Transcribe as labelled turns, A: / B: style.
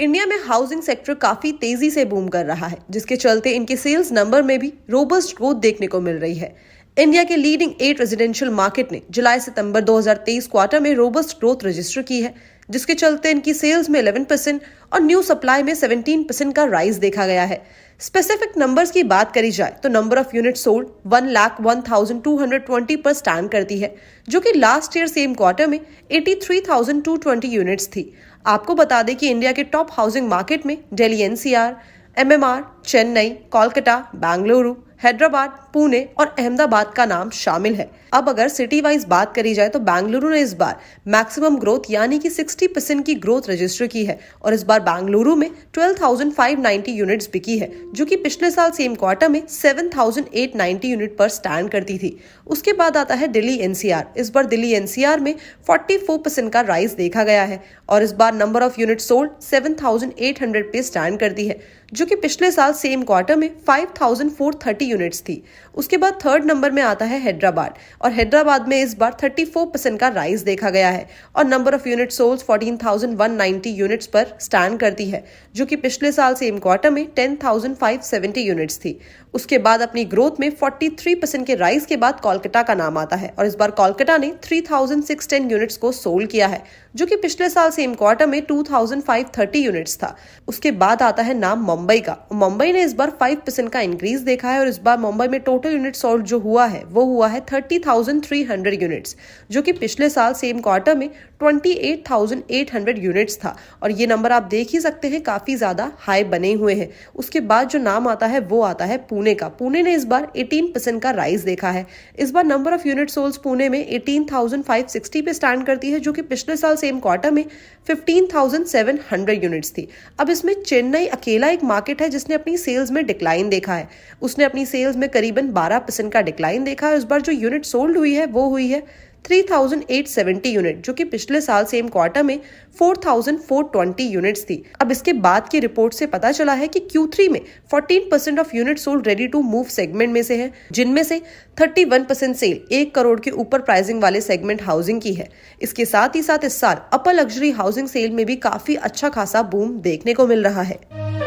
A: India में housing sector काफी तेजी से बूम कर रहा है, जिसके चलते इनके सेल्स नंबर में भी रोबस्ट ग्रोथ देखने को मिल रही है। इंडिया के लीडिंग 8 रेजिडेंशियल मार्केट ने जुलाई सितंबर 2023 क्वार्टर में रोबस्ट ग्रोथ रजिस्टर की है, जिसके चलते इनकी सेल्स में 11% और न्यू सप्लाई में 17% का राइज देखा गया है। स्पेसिफिक नंबर्स की बात करी जाए तो नंबर ऑफ यूनिट सोल्ड 1,01,220 पर स्टैंड करती है, जो कि लास्ट ईयर सेम क्वार्टर में 83,220 यूनिट्स थी। आपको बता दें कि इंडिया के टॉप हाउसिंग मार्केट में दिल्ली एनसीआर, एमएमआर, चेन्नई, कोलकाता, बेंगलुरु, हैदराबाद, पुणे और अहमदाबाद का नाम शामिल है। अब अगर सिटी वाइज बात करी जाए तो बेंगलुरु ने इस बार मैक्सिमम ग्रोथ यानी कि 60% की ग्रोथ रजिस्टर की है और इस बार बेंगलुरु में 12,590 यूनिट्स बिकी है, जो कि पिछले साल सेम क्वार्टर में 7,890 यूनिट पर स्टैंड करती थी। उसके बाद आता है दिल्ली एनसीआर। इस बार दिल्ली एनसीआर में 44% का राइज देखा गया है और इस बार नंबर ऑफ यूनिट सोल्ड 7,800 पे स्टैंड करती है, जो कि पिछले साल सेम क्वार्टर में 5,430 यूनिट्स थी। उसके बाद थर्ड नंबर में आता है हैदराबाद और हैदराबाद में इस बार 34% का राइज देखा गया है और number of unit sold 14,190 units पर स्टैंड करती है, जो कि पिछले साल सेम क्वार्टर में 10,570 यूनिट्स थी। उसके बाद अपनी ग्रोथ में 43% के राइज के बाद कोलकाता का नाम आता है और इस बार कोलकाता ने 3,610 यूनिट्स को सोल्ड किया है, जो कि पिछले साल सेम क्वार्टर में 2,530 यूनिट्स था। उसके बाद आता है नाम मुंबई का। मुंबई ने इस बार 5% का इंक्रीज देखा है और इस बार मुंबई में टोटल यूनिट सोल्ड जो हुआ है वो हुआ है 30,300 यूनिट्स, जो कि पिछले साल सेम क्वार्टर में 28,800 यूनिट्स था और ये नंबर आप देख ही सकते हैं काफी ज्यादा हाई बने हुए हैं। उसके बाद जो नाम आता है वो आता है पुणे का। पुणे ने इस बार 18% का राइज देखा है। इस बार number of unit sold Pune में 18,560 पे स्टैंड करती है, जो कि पिछले साल सेम क्वार्टर में 15,700 यूनिट्स थी। अब इसमें चेन्नई अकेला एक मार्केट है जिसने अपनी सेल्स में डिक्लाइन देखा है। उसने अपनी सेल्स में करीबन 12% का डिक्लाइन देखा है। इस बार जो यूनिट सोल्ड हुई है वो हुई है 3,870 यूनिट, जो कि पिछले साल सेम क्वार्टर में 4,420 यूनिट्स थी। अब इसके बाद की रिपोर्ट से पता चला है कि Q3 में 14% of unit sold ready to move segment में से है, जिनमें से 31% सेल 1 करोड़ के ऊपर प्राइसिंग वाले सेगमेंट हाउसिंग की है। इसके साथ ही साथ इस साल अपर लग्जरी हाउसिंग सेल में भी काफी अच्छा खासा बूम देखने को मिल रहा है।